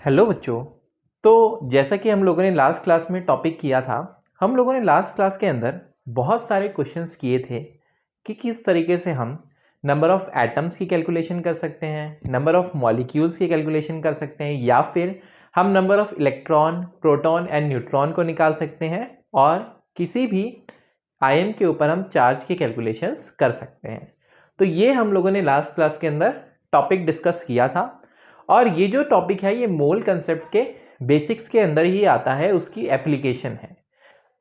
Hello बच्चों। तो जैसा कि हम लोगों ने लास्ट क्लास में टॉपिक किया था, हम लोगों ने लास्ट क्लास के अंदर बहुत सारे क्वेश्चंस किए थे कि किस तरीके से हम नंबर ऑफ एटम्स की कैलकुलेशन कर सकते हैं, नंबर ऑफ मॉलिक्यूल्स की कैलकुलेशन कर सकते हैं, या फिर हम number of electron, proton and neutron को निकाल सकते हैं और किसी भी आयन के ऊपर हम चार्ज की कैलकुलेशंस कर सकते हैं। तो ये हम लोगों ने लास्ट क्लास के अंदर टॉपिक डिस्कस किया था और ये जो टॉपिक है ये मोल कंसेप्ट के बेसिक्स के अंदर ही आता है, उसकी एप्लीकेशन है।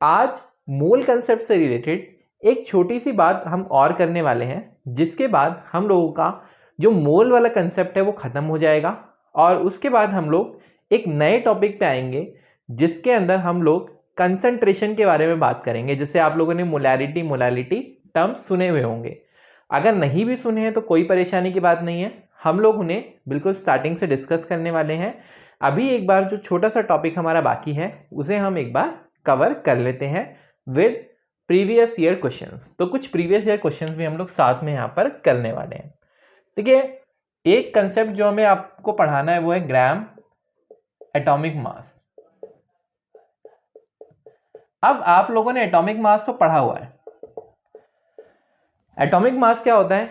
आज मोल कंसेप्ट से रिलेटेड एक छोटी सी बात हम और करने वाले हैं, जिसके बाद हम लोगों का जो मोल वाला कंसेप्ट है वो खत्म हो जाएगा और उसके बाद हम लोग एक नए टॉपिक पे आएंगे जिसके अंदर हम लोग कंसंट्रेशन के बारे में बात करेंगे। जैसे आप लोगों ने मोलालिटी टर्म्स सुने हुए होंगे, अगर नहीं भी सुने हैं तो कोई परेशानी की बात नहीं है, हम लोग उन्हें बिल्कुल स्टार्टिंग से डिस्कस करने वाले हैं। अभी एक बार जो छोटा सा टॉपिक हमारा बाकी है उसे हम एक बार कवर कर लेते हैं विद प्रीवियस ईयर क्वेश्चंस। तो कुछ प्रीवियस ईयर क्वेश्चंस भी हम लोग साथ में यहाँ पर करने वाले हैं। देखिए, एक कंसेप्ट जो हमें आपको पढ़ाना है वो है ग्राम एटॉमिक मास। अब आप लोगों ने एटॉमिक मास तो पढ़ा हुआ है। एटॉमिक मास क्या होता है?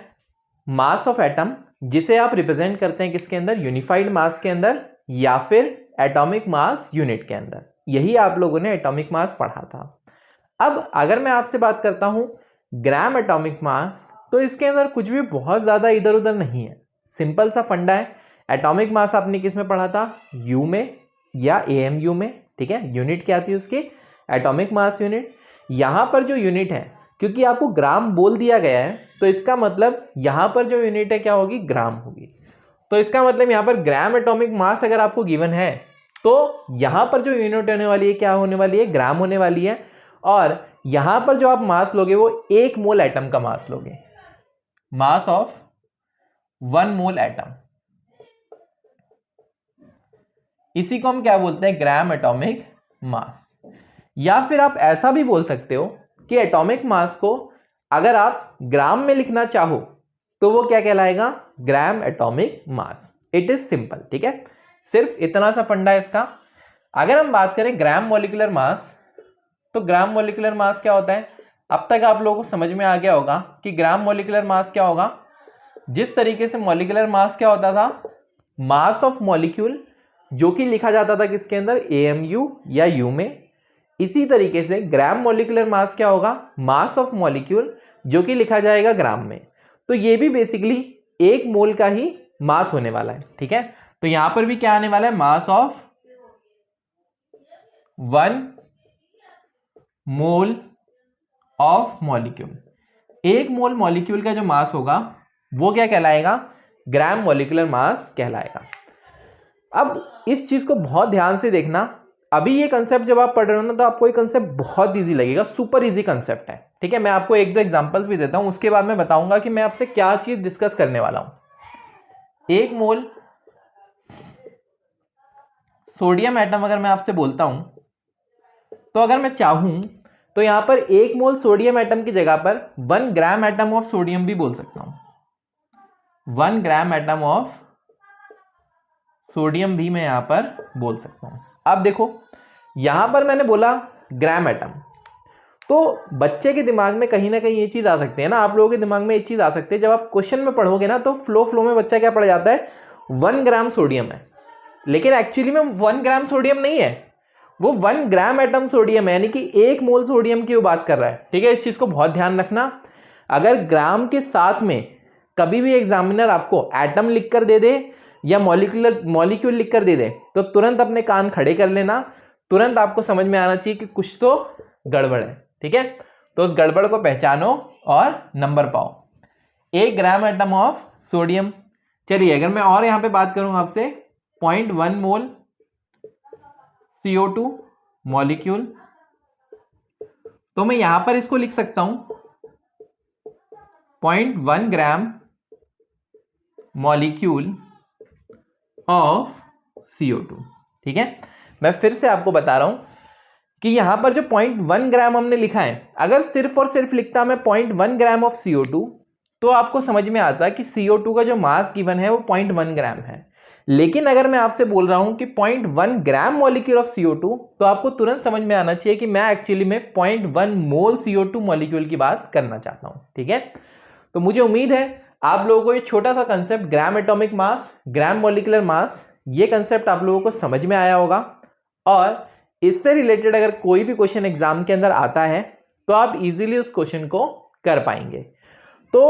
मास ऑफ एटम, जिसे आप रिप्रेजेंट करते हैं किसके अंदर? यूनिफाइड मास के अंदर या फिर एटॉमिक मास यूनिट के अंदर। यही आप लोगों ने एटॉमिक मास पढ़ा था। अब अगर मैं आपसे बात करता हूं ग्राम एटॉमिक मास, तो इसके अंदर कुछ भी बहुत ज्यादा इधर उधर नहीं है। सिंपल सा फंडा है। एटॉमिक मास आपने किस में पढ़ा था? यू में या एएमयू में। ठीक है, यूनिट क्या थी उसकी? Atomic mass unit. यहां पर जो यूनिट है, क्योंकि आपको ग्राम बोल दिया गया है तो इसका मतलब यहां पर जो यूनिट है क्या होगी? ग्राम होगी। तो इसका मतलब यहां पर ग्राम एटॉमिक मास अगर आपको गिवन है तो यहां पर जो यूनिट होने वाली है क्या होने वाली है? ग्राम होने वाली है। और यहां पर जो आप मास लोगे वो 1 मोल एटम का मास लोगे, मास ऑफ 1 मोल एटम। इसी को हम क्या बोलते हैं? Gram atomic mass. या फिर आप ऐसा भी बोल सकते हो कि एटॉमिक मास को अगर आप ग्राम में लिखना चाहो तो वो क्या कहलाएगा? Gram atomic mass. It is simple. ठीक है, सिर्फ इतना सा फंडा है इसका। अगर हम बात करें ग्राम मॉलिक्यूलर मास, तो ग्राम मॉलिक्यूलर मास क्या होता है? अब तक आप लोगों को समझ में आ गया होगा कि ग्राम मॉलिक्यूलर मास क्या होगा। जिस तरीके से मॉलिक्यूलर मास क्या होता था? मास ऑफ मॉलिक्यूल, जो कि लिखा जाता था किसके अंदर? एएमयू या यू में। इसी तरीके से ग्राम मॉलिक्यूलर मास क्या होगा? मास ऑफ मॉलिक्यूल, जो कि लिखा जाएगा ग्राम में। तो ये भी बेसिकली 1 मोल का ही मास होने वाला है। ठीक है, तो यहां पर भी क्या आने वाला है? Mass of 1 mole of molecule. 1 mole molecule का जो मास होगा वो क्या कहलाएगा? ग्राम मॉलिक्यूलर मास कहलाएगा। अब इस चीज को बहुत ध्यान से देखना। अभी ये कंसेप्ट जब आप पढ़ रहे हो ना तो आपको ये कंसेप्ट बहुत इजी लगेगा, सुपर इजी कंसेप्ट है। ठीक है, मैं आपको 1-2 एग्जांपल्स भी देता हूं, उसके बाद मैं बताऊंगा कि मैं आपसे क्या चीज डिस्कस करने वाला हूं। 1 मोल सोडियम एटम अगर मैं आपसे बोलता हूं तो अगर मैं चाहूं तो यहां पर 1 मोल सोडियम एटम की जगह पर 1 ग्राम एटम ऑफ सोडियम भी बोल सकता हूं। 1 ग्राम एटम ऑफ सोडियम भी मैं यहां पर बोल सकता हूं। अब देखो, यहां पर मैंने बोला ग्राम एटम, तो बच्चे के दिमाग में कहीं ना कहीं ये चीज आ सकती है ना, आप लोगों के दिमाग में ये चीज आ सकती है। जब आप क्वेश्चन में पढ़ोगे ना तो फ्लो में बच्चा क्या पढ़ जाता है? 1 ग्राम सोडियम है, लेकिन एक्चुअली में 1 ग्राम सोडियम नहीं है, वो 1 ग्राम एटम सोडियम है, यानी कि 1 मोल सोडियम की वो बात कर रहा है। ठीक है, इस चीज को बहुत ध्यान रखना। अगर ग्राम के साथ में कभी भी एग्जामिनर आपको एटम लिख कर दे दे या मॉलिक्यूल लिख कर दे दे तो तुरंत अपने कान खड़े कर लेना। तुरंत आपको समझ में आना चाहिए कि कुछ तो गड़बड़ है। ठीक है, तो उस गड़बड़ को पहचानो और नंबर पाओ। 1 ग्राम एटम ऑफ सोडियम। चलिए, अगर मैं और यहां पे बात करूं आपसे 0.1 मोल CO2 मॉलिक्यूल, तो मैं यहां पर इसको लिख सकता हूं 0.1 ग्राम मॉलिक्यूल ऑफ CO2। ठीक है, मैं फिर से आपको बता रहा हूं कि यहां पर जो 0.1 ग्राम हमने लिखा है, अगर सिर्फ और सिर्फ लिखता मैं 0.1 ग्राम ऑफ CO2 तो आपको समझ में आता है कि CO2 का जो मास गिवन है वो 0.1 ग्राम है। लेकिन अगर मैं आपसे बोल रहा हूं कि 0.1 ग्राम मॉलिक्यूल ऑफ CO2, तो आपको तुरंत समझ में आना चाहिए कि मैं एक्चुअली में 0.1 मोल CO2 मॉलिक्यूल की बात करना चाहता हूं। ठीक है, तो मुझे उम्मीद है आप लोगों को ये छोटा सा concept gram atomic mass, gram molecular mass, ये कंसेप्ट आप लोगों को समझ में आया होगा। और इससे रिलेटेड अगर कोई भी क्वेश्चन एग्जाम के अंदर आता है तो आप इजीली उस क्वेश्चन को कर पाएंगे। तो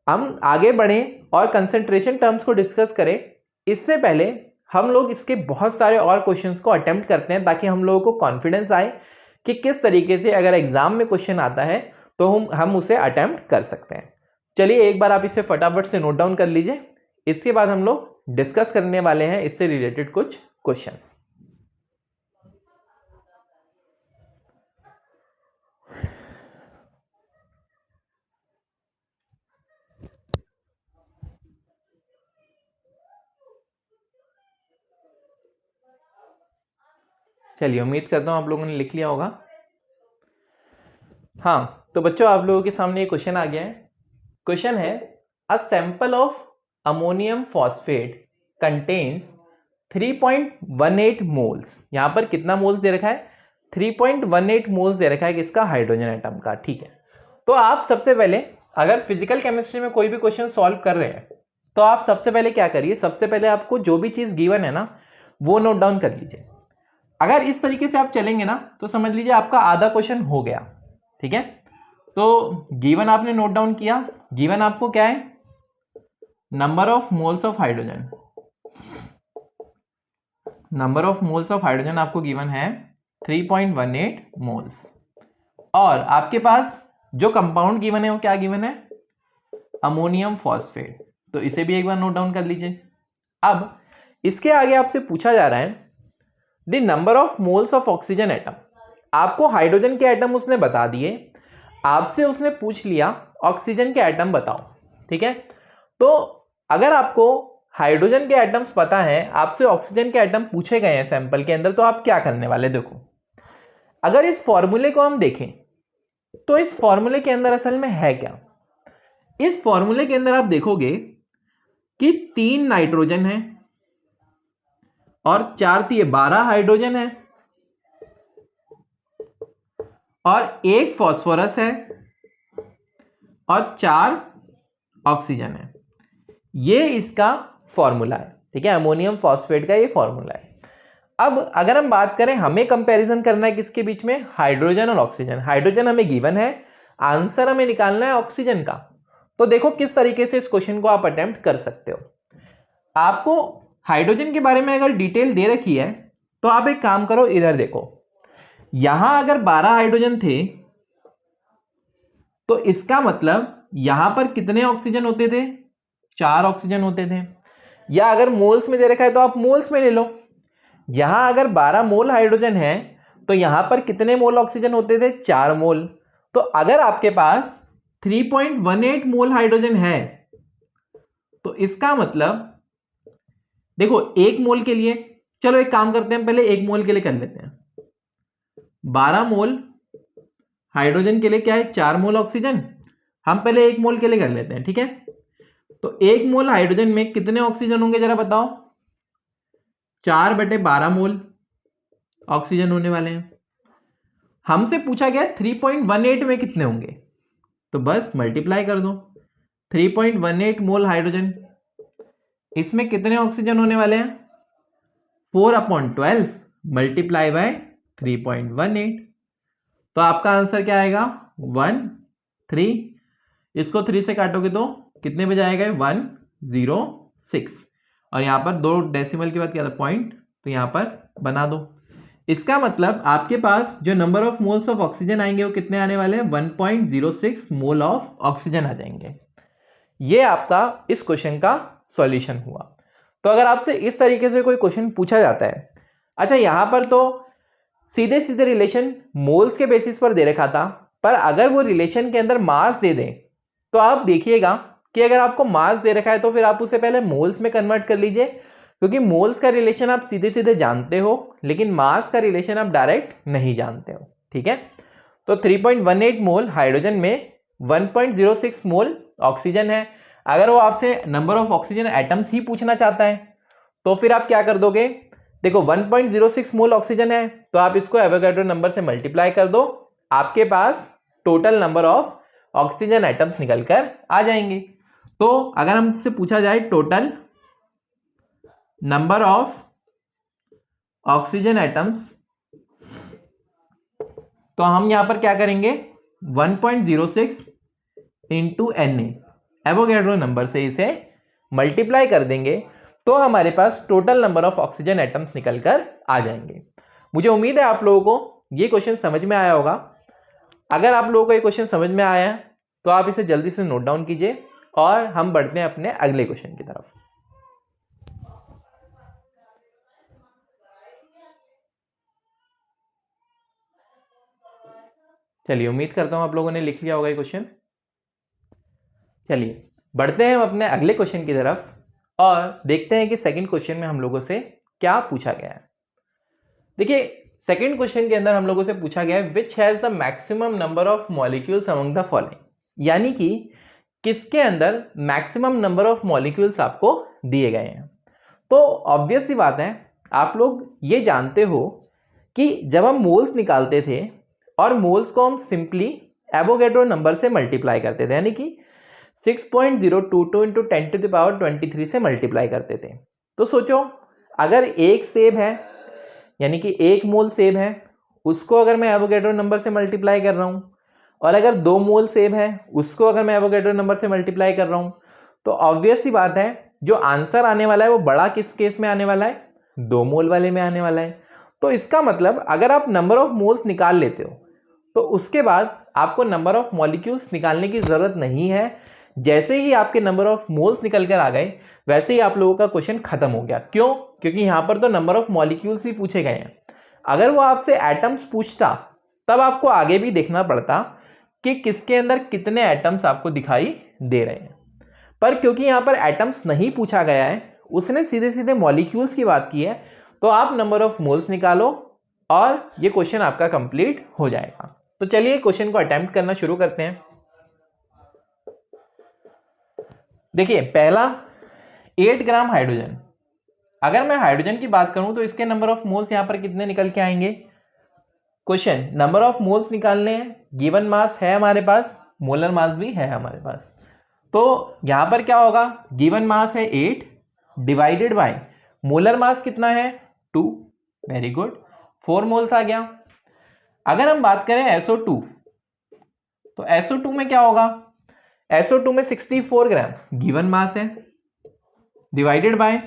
हम आगे बढ़ें और कंसंट्रेशन टर्म्स को डिस्कस करें, इससे पहले हम लोग इसके बहुत सारे और क्वेश्चंस को अटेम्प्ट करते हैं ताकि हम लोगों को कॉन्फिडेंस आए कि किस तरीके से अगर एग्जाम में क्वेश्चन आता है तो हम उसे अटेम्प्ट कर सकते हैं। चलिए एक बार आप इसे फटाफट से नोट डाउन कर लीजिए, इसके बाद हम लोग डिस्कस करने वाले हैं इससे रिलेटेड कुछ क्वेश्चंस। चलिए उम्मीद करता हूं आप लोगों ने लिख लिया होगा। हाँ, तो बच्चों आप लोगों के सामने एक क्वेश्चन आ गया है। क्वेश्चन है a sample of ammonium phosphate contains 3.18 moles. यहां पर कितना मोल्स दे रखा है? 3.18 मोल्स दे रखा है किसका? हाइड्रोजन एटम का। ठीक है, तो आप सबसे पहले अगर फिजिकल केमिस्ट्री में कोई भी क्वेश्चन सॉल्व कर रहे हैं तो आप सबसे पहले क्या करिए, सबसे पहले आपको जो भी चीज गिवन है ना वो नोट डाउन कर लीजिए। अगर इस तरीके से आप चलेंगे ना तो समझ लीजिए आपका आधा क्वेश्चन हो गया। ठीक है, तो गिवन आपने नोट डाउन किया, गिवन आपको क्या है? Number of moles of hydrogen, number of moles of hydrogen आपको गिवन है 3.18 मोल्स। और आपके पास जो कंपाउंड गिवन है वो क्या गिवन है? Ammonium phosphate. तो इसे भी एक बार नोट डाउन कर लीजिए। अब इसके आगे आपसे पूछा जा रहा है the number of moles of oxygen atom. आपको हाइड्रोजन के एटम उसने बता दिए, आपसे उसने पूछ लिया ऑक्सीजन के एटम बताओ। ठीक है, तो अगर आपको हाइड्रोजन के एटम्स पता है, आपसे ऑक्सीजन के एटम पूछे गए हैं सैंपल के अंदर, तो आप क्या करने वाले? देखो, अगर इस फॉर्मूले को हम देखें तो इस फॉर्मूले के अंदर असल में है क्या? इस फॉर्मूले के अंदर आप देखोगे कि 3 नाइट्रोजन है और 4 12 हाइड्रोजन है और 1 फास्फोरस है और 4 ऑक्सीजन है। ये इसका फॉर्मूला है। ठीक है, अमोनियम फॉस्फेट का ये फॉर्मूला है। अब अगर हम बात करें, हमें कंपैरिजन करना है किसके बीच में? हाइड्रोजन और ऑक्सीजन। हाइड्रोजन हमें गिवन है, आंसर हमें निकालना है ऑक्सीजन का। तो देखो किस तरीके से इस क्वेश्चन को आप अटेम्प्ट कर सकते हो। आपको हाइड्रोजन के बारे में अगर डिटेल दे रखी है तो आप एक काम करो, इधर देखो, यहां अगर 12 हाइड्रोजन थे तो इसका मतलब यहां पर कितने ऑक्सीजन होते थे? 4 ऑक्सीजन होते थे। या अगर मोल्स में दे रखा है तो आप मोल्स में ले लो। यहां अगर 12 मोल हाइड्रोजन है तो यहां पर कितने मोल ऑक्सीजन होते थे? 4 मोल। तो अगर आपके पास 3.18 मोल हाइड्रोजन है तो इसका मतलब देखो, 1 मोल के लिए, चलो एक काम करते हैं, पहले 1 मोल के लिए कर लेते हैं। 12 मोल हाइड्रोजन के लिए क्या है? 4 मोल ऑक्सीजन। हम पहले 1 मोल के लिए कर लेते हैं। ठीक है, तो 1 मोल हाइड्रोजन में कितने ऑक्सीजन होंगे जरा बताओ? 4/12 मोल ऑक्सीजन होने वाले हैं। हमसे पूछा गया 3.18 में कितने होंगे, तो बस मल्टीप्लाई कर दो। 3.18 मोल हाइड्रोजन, इसमें कितने ऑक्सीजन होने वाले हैं? 4/12 मल्टीप्लाई बाय 3.18। तो आपका आंसर क्या आएगा? 1 3। इसको 3 से काटोगे तो कितने बजे आएगा? 106। और यहां पर 2 डेसिमल के बाद क्या था? पॉइंट, तो यहां पर बना दो। इसका मतलब आपके पास जो number of moles of oxygen आएंगे वो कितने आने वाले हैं? 1.06 मोल ऑफ ऑक्सीजन आ जाएंगे। ये आपका इस क्वेश्चन का सॉल्यूशन हुआ। तो अगर आपसे इस तरीके से कोई क्वेश्चन पूछा जाता है, अच्छा यहां पर तो सीधे सीधे रिलेशन मोल्स के बेसिस पर दे रखा था, पर अगर वो रिलेशन के अंदर मास दे दें तो आप देखिएगा कि अगर आपको मास दे रखा है तो फिर आप उसे पहले मोल्स में कन्वर्ट कर लीजिए, क्योंकि मोल्स का रिलेशन आप सीधे सीधे जानते हो लेकिन मास का रिलेशन आप डायरेक्ट नहीं जानते हो। ठीक है, तो 3.18 मोल हाइड्रोजन में 1.06 मोल ऑक्सीजन है, अगर वो आपसे नंबर ऑफ ऑक्सीजन एटम्स ही पूछना चाहता है तो फिर आप क्या कर दोगे, देखो 1.06 मोल ऑक्सीजन है तो आप इसको एवोगैड्रो नंबर से मल्टीप्लाई कर दो, आपके पास total number of oxygen atoms निकलकर आ जाएंगे। तो अगर हमसे पूछा जाए total number of oxygen atoms, तो हम यहां पर क्या करेंगे 1.06 इंटू Na एवोगैड्रो नंबर से इसे मल्टीप्लाई कर देंगे तो हमारे पास total number of oxygen atoms निकलकर आ जाएंगे। मुझे उम्मीद है आप लोगों को ये क्वेश्चन समझ में आया होगा। अगर आप लोगों को ये क्वेश्चन समझ में आया तो आप इसे जल्दी से नोट डाउन कीजिए और हम बढ़ते हैं अपने अगले क्वेश्चन की तरफ। चलिए, उम्मीद करता हूं आप लोगों ने लिख लिया होगा ये क्वेश्चन। चलिए बढ़ते हैं हम अपने अगले क्वेश्चन की तरफ और देखते हैं कि सेकंड क्वेश्चन में हम लोगों से क्या पूछा गया है। देखिए, सेकंड क्वेश्चन के अंदर हम लोगों से पूछा गया है which has the maximum number of molecules among the following, यानी कि किसके अंदर मैक्सिमम नंबर ऑफ मॉलिक्यूल्स आपको दिए गए हैं। तो ऑब्वियस सी बात है, आप लोग ये जानते हो कि जब हम मोल्स निकालते थे और मोल्स को हम सिंपली एवोगैड्रो नंबर से मल्टीप्लाई करते थे, यानी कि 6.022 इंटू 10⁻23 से मल्टीप्लाई करते थे। तो सोचो, अगर एक सेब है यानी कि 1 मोल सेब है, उसको अगर मैं एवोगैड्रो नंबर से मल्टीप्लाई कर रहा हूं, और अगर 2 मोल सेब है उसको अगर मैं एवोगैड्रो नंबर से मल्टीप्लाई कर रहा हूं, तो ऑब्वियस सी बात है जो आंसर आने वाला है वो बड़ा किस केस में आने वाला है, 2 मोल वाले में आने वाला है। तो इसका मतलब अगर आप नंबर ऑफ मोल्स निकाल लेते हो तो उसके बाद आपको नंबर ऑफ मॉलिक्यूल्स निकालने की जरूरत नहीं है। जैसे ही आपके नंबर ऑफ मोल्स निकल कर आ गए वैसे ही आप लोगों का क्वेश्चन खत्म हो गया। क्यों? क्योंकि यहां पर तो नंबर ऑफ मॉलिक्यूल्स ही पूछे गए हैं। अगर वो आपसे एटम्स पूछता तब आपको आगे भी देखना पड़ता कि किसके अंदर कितने एटम्स आपको दिखाई दे रहे हैं, पर क्योंकि यहां पर एटम्स नहीं पूछा गया है, उसने सीधे सीधे मॉलिक्यूल्स की बात की है, तो आप नंबर ऑफ मोल्स निकालो और ये क्वेश्चन आपका कंप्लीट हो जाएगा। तो चलिए क्वेश्चन को अटेम्प्ट करना शुरू करते हैं। देखिए, पहला 8 ग्राम हाइड्रोजन, अगर मैं हाइड्रोजन की बात करूं तो इसके नंबर ऑफ मोल्स यहां पर कितने निकल के आएंगे। क्वेश्चन नंबर ऑफ मोल्स निकालने हैं, गिवन मास है हमारे पास, मोलर मास भी है हमारे पास। तो यहां पर क्या होगा, गिवन मास है 8 डिवाइडेड बाय मोलर मास कितना है 2, वेरी गुड, 4 मोल्स आ गया। अगर हम बात करें SO2, तो SO2 में क्या होगा, SO2 में 64 ग्राम गिवन मास है, डिवाइडेड बाय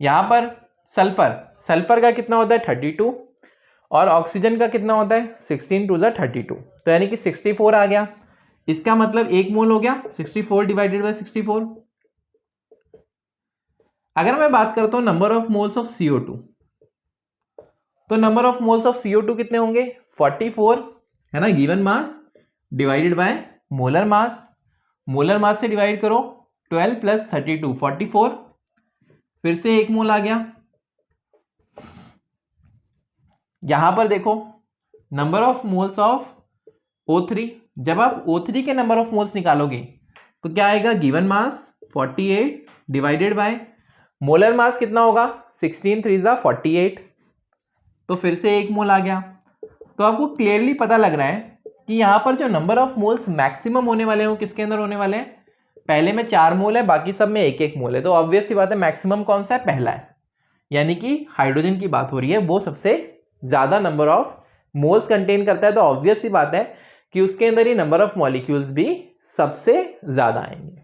यहां पर सल्फर, सल्फर का कितना होता है 32 और ऑक्सीजन का कितना होता है 16 टू द 32, तो यानी कि 64 आ गया। इसका मतलब 1 मोल हो गया 64 डिवाइडेड बाय 64। अगर मैं बात करता हूं number of moles of CO2, तो number of moles of CO2 कितने होंगे 44 है ना, given mass divided by molar mass, molar mass से डिवाइड करो 12 प्लस 32 44, फिर से 1 मोल आ गया। यहां पर देखो number of moles of O3, जब आप O3 के नंबर ऑफ मोल्स निकालोगे तो क्या आएगा, given mass 48 divided by molar मास कितना होगा 16 3 48, तो फिर से 1 मोल आ गया। तो आपको क्लियरली पता लग रहा है कि यहां पर जो नंबर ऑफ मोल्स मैक्सिमम होने वाले हैं वो किसके अंदर होने वाले हैं, पहले में 4 मोल है, बाकी सब में 1 मोल है। तो ऑब्वियस सी बात है मैक्सिमम कौन सा है, पहला है, यानी कि हाइड्रोजन की बात हो रही है, वो सबसे ज्यादा नंबर ऑफ मोल्स कंटेन करता है। तो ऑब्वियस सी बात है कि उसके अंदर ही नंबर ऑफ मॉलिक्यूल्स भी सबसे ज्यादा आएंगे।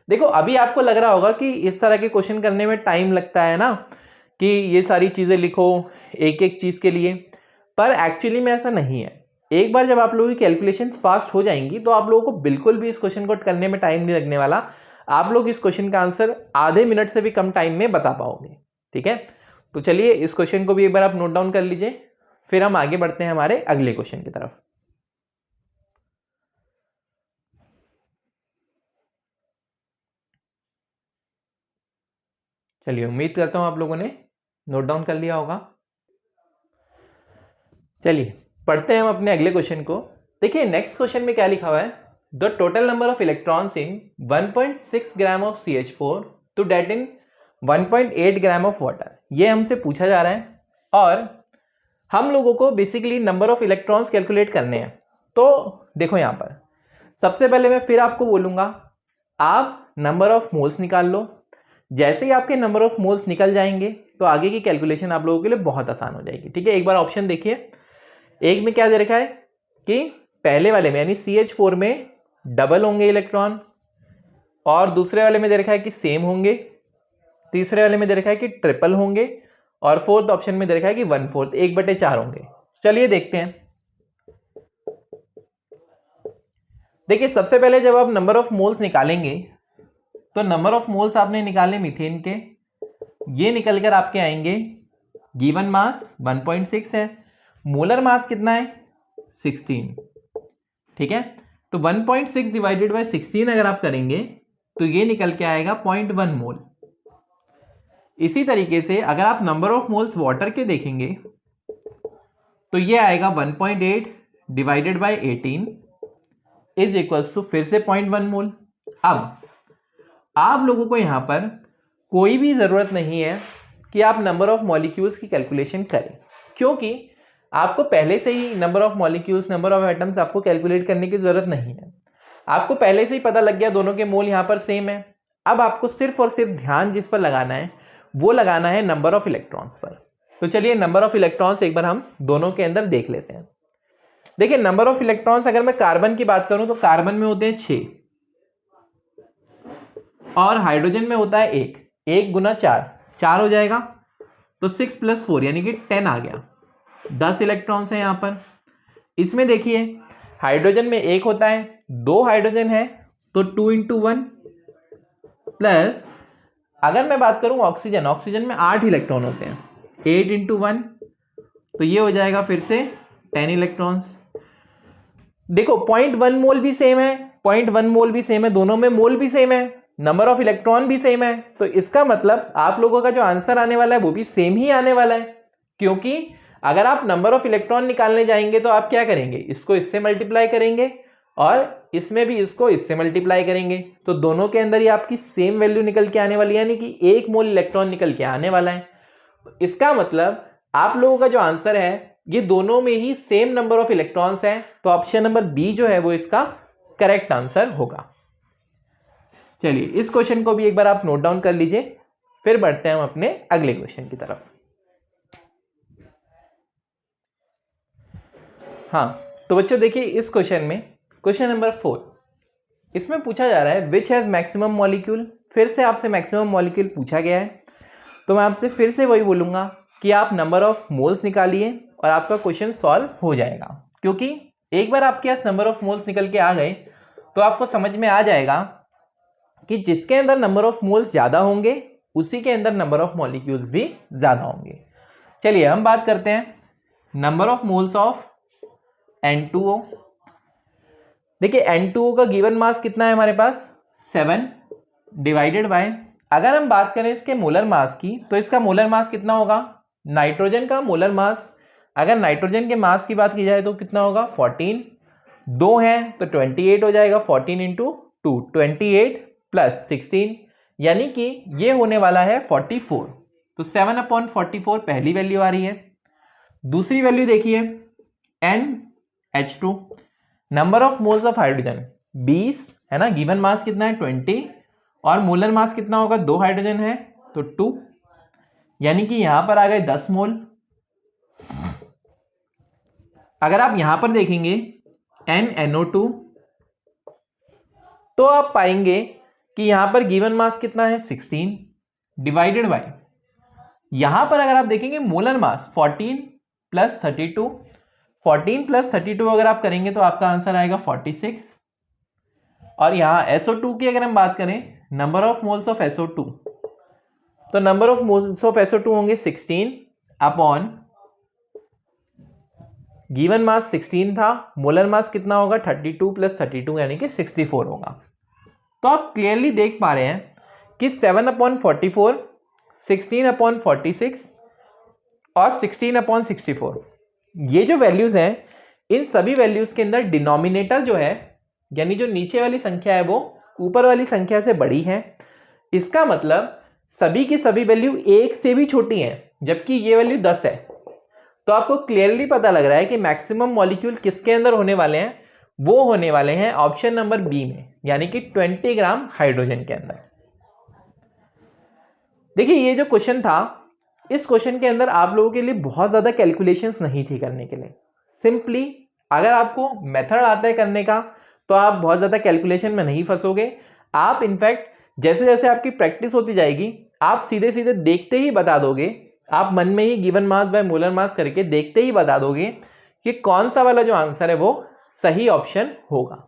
देखो, अभी आपको लग रहा होगा कि इस तरह के क्वेश्चन करने में टाइम लगता है ना, कि ये सारी चीजें लिखो एक एक चीज के लिए, पर एक्चुअली में ऐसा नहीं है। एक बार जब आप लोगों की कैलकुलेशन फास्ट हो जाएंगी तो आप लोगों को बिल्कुल भी इस क्वेश्चन को करने में टाइम नहीं लगने वाला। आप लोग इस क्वेश्चन का आंसर आधे मिनट से भी कम टाइम में बता पाओगे। ठीक है, तो चलिए इस क्वेश्चन को भी एक बार आप नोट डाउन कर लीजिए, फिर हम आगे बढ़ते हैं हमारे अगले क्वेश्चन की तरफ। चलिए, उम्मीद करता हूं आप लोगों ने नोट डाउन कर लिया होगा। चलिए पढ़ते हैं हम अपने अगले क्वेश्चन को। देखिए नेक्स्ट क्वेश्चन में क्या लिखा हुआ है, the total number of electrons in 1.6 gram of CH4 to that in 1.8 gram of water, ये हमसे पूछा जा रहा है और हम लोगों को basically number of electrons calculate करने हैं। तो देखो यहाँ पर सबसे पहले मैं फिर आपको बोलूंगा, आप नंबर ऑफ मोल्स निकाल लो। जैसे ही आपके नंबर ऑफ मोल्स निकल जाएंगे तो आगे की कैलकुलेशन आप लोगों के लिए बहुत आसान हो जाएगी। ठीक है, एक बार ऑप्शन देखिए, एक में क्या दे रखा है कि पहले वाले में यानी CH4 में डबल होंगे इलेक्ट्रॉन, और दूसरे वाले में दे रखा है कि सेम होंगे, तीसरे वाले में दे रखा है कि ट्रिपल होंगे, और फोर्थ ऑप्शन में दे रखा है कि 1/4 1/4 होंगे। चलिए देखते हैं। देखिए सबसे पहले जब आप नंबर ऑफ मोल्स निकालेंगे तो नंबर ऑफ मोल्स आपने निकाले मीथेन के, ये निकल कर आपके आएंगे, गिवन मास 1.6 है, मोलर मास कितना है 16। ठीक है, तो 1.6 डिवाइडेड बाय 16 अगर आप करेंगे तो ये निकल के आएगा 0.1 मोल। इसी तरीके से अगर आप नंबर ऑफ मोल्स वाटर के देखेंगे तो ये आएगा 1.8 divided by 18 is equals to फिर से 0.1 मोल। अब आप लोगों को यहां पर कोई भी जरूरत नहीं है कि आप नंबर ऑफ मॉलिक्यूल्स की कैलकुलेशन करें, क्योंकि आपको पहले से ही number of molecules, number of atoms आपको कैलकुलेट करने की जरूरत नहीं है। आपको पहले से ही पता लग गया दोनों के मोल यहां पर सेम है। अब आपको सिर्फ और सिर्फ ध्यान जिस पर लगाना है वो लगाना है नंबर ऑफ इलेक्ट्रॉन्स पर। तो चलिए नंबर ऑफ इलेक्ट्रॉन्स एक बार हम दोनों के अंदर देख लेते हैं। देखिए नंबर ऑफ इलेक्ट्रॉन्स अगर मैं कार्बन की बात करूं तो कार्बन में होते हैं 6 और हाइड्रोजन में होता है 1, 1 गुना 4 हो जाएगा, तो 6 + 4 यानी कि 10 आ गया, 10 इलेक्ट्रॉन्स हैं यहां पर। इसमें देखिए हाइड्रोजन में 1 होता है, 2 हाइड्रोजन है तो 2 × 1 प्लस, अगर मैं बात करूं ऑक्सीजन, ऑक्सीजन में 8 इलेक्ट्रॉन होते हैं, 8 × 1 तो ये हो जाएगा फिर से 10 इलेक्ट्रॉन्स। देखो 0.1 मोल भी सेम है, 0.1 मोल भी सेम है, दोनों में मोल भी सेम है, नंबर ऑफ इलेक्ट्रॉन भी सेम है, तो इसका मतलब आप लोगों का जो आंसर आने वाला है वो भी सेम ही आने वाला है। क्योंकि अगर आप नंबर ऑफ इलेक्ट्रॉन निकालने जाएंगे तो आप क्या करेंगे, इसको इससे मल्टीप्लाई करेंगे और इसमें भी इसको इससे मल्टीप्लाई करेंगे, तो दोनों के अंदर ही आपकी सेम वैल्यू निकल के आने वाली है, यानी कि 1 मोल इलेक्ट्रॉन निकल के आने वाला है। इसका मतलब आप लोगों का जो आंसर है ये दोनों में ही सेम नंबर ऑफ इलेक्ट्रॉन्स है, तो ऑप्शन नंबर बी जो है वो इसका करेक्ट आंसर होगा। चलिए इस क्वेश्चन को भी एक बार आप नोट डाउन कर लीजिए, फिर बढ़ते हैं हम अपने अगले क्वेश्चन की तरफ। हाँ तो बच्चों देखिए इस क्वेश्चन में क्वेश्चन नंबर 4, इसमें पूछा जा रहा है विच हैज मैक्सिमम मॉलिक्यूल। फिर से आपसे मैक्सिमम मॉलिक्यूल पूछा गया है, तो मैं आपसे फिर से वही बोलूंगा कि आप नंबर ऑफ मोल्स निकालिए और आपका क्वेश्चन सॉल्व हो जाएगा। क्योंकि एक बार आपके पास नंबर ऑफ मोल्स निकल के आ गए तो आपको समझ में आ जाएगा कि जिसके अंदर नंबर ऑफ मोल्स ज्यादा होंगे उसी के अंदर नंबर ऑफ मॉलिक्यूल्स भी ज्यादा होंगे। चलिए हम बात करते हैं number of moles of N2O। देखिए N2O का गिवन मास कितना है हमारे पास 7 डिवाइडेड बाय, अगर हम बात करें इसके मोलर मास की तो इसका मोलर मास कितना होगा, नाइट्रोजन का मोलर मास, अगर नाइट्रोजन के मास की बात की जाए तो कितना होगा 14, 2 है तो 28 हो जाएगा, 14 × 2 28 + 16 यानी कि ये होने वाला है 44। तो 7/44 पहली वैल्यू आ रही है। दूसरी वैल्यू देखिए NH2, number of moles of hydrogen 20 है ना, गिवन मास कितना है 20 और मोलर मास कितना होगा, 2 हाइड्रोजन है तो 2 यानी कि यहां पर आ गए 10 मोल। अगर आप यहां पर देखेंगे NNO2 तो आप पाएंगे कि यहां पर गिवन मास कितना है 16 डिवाइडेड बाय, यहां पर अगर आप देखेंगे मोलर मास 14 + 32, 14 + 32 अगर आप करेंगे तो आपका आंसर आएगा 46। और यहां SO2 की अगर हम बात करें, number of moles of SO2, तो number of moles of SO2 होंगे 16 अपॉन गिवन मास 16 था, मोलर मास कितना होगा 32 + 32 यानी कि 64 होगा। तो आप क्लियरली देख पा रहे हैं कि 7/44, 16/46 और 16/64 ये जो वैल्यूज हैं इन सभी वैल्यूज के अंदर डिनोमिनेटर जो है यानी जो नीचे वाली संख्या है वो ऊपर वाली संख्या से बड़ी है। इसका मतलब सभी की सभी वैल्यू 1 से भी छोटी है, जबकि ये वैल्यू 10 है। तो आपको क्लियरली पता लग रहा है कि मैक्सिमम मॉलिक्यूल किसके अंदर होने वाले हैं, वो होने वाले हैं ऑप्शन नंबर बी में, यानी कि 20 ग्राम हाइड्रोजन के अंदर। देखिए ये जो क्वेश्चन था, इस क्वेश्चन के अंदर आप लोगों के लिए बहुत ज्यादा कैलकुलेशंस नहीं थी करने के लिए। सिंपली अगर आपको मेथड आता है करने का तो आप बहुत ज्यादा कैलकुलेशन में नहीं फंसोगे। आप इनफैक्ट जैसे जैसे आपकी प्रैक्टिस होती जाएगी आप सीधे सीधे देखते ही बता दोगे, आप मन में ही given mass by molar mass करके देखते ही बता दोगे कि कौन सा वाला जो आंसर है वो सही ऑप्शन होगा।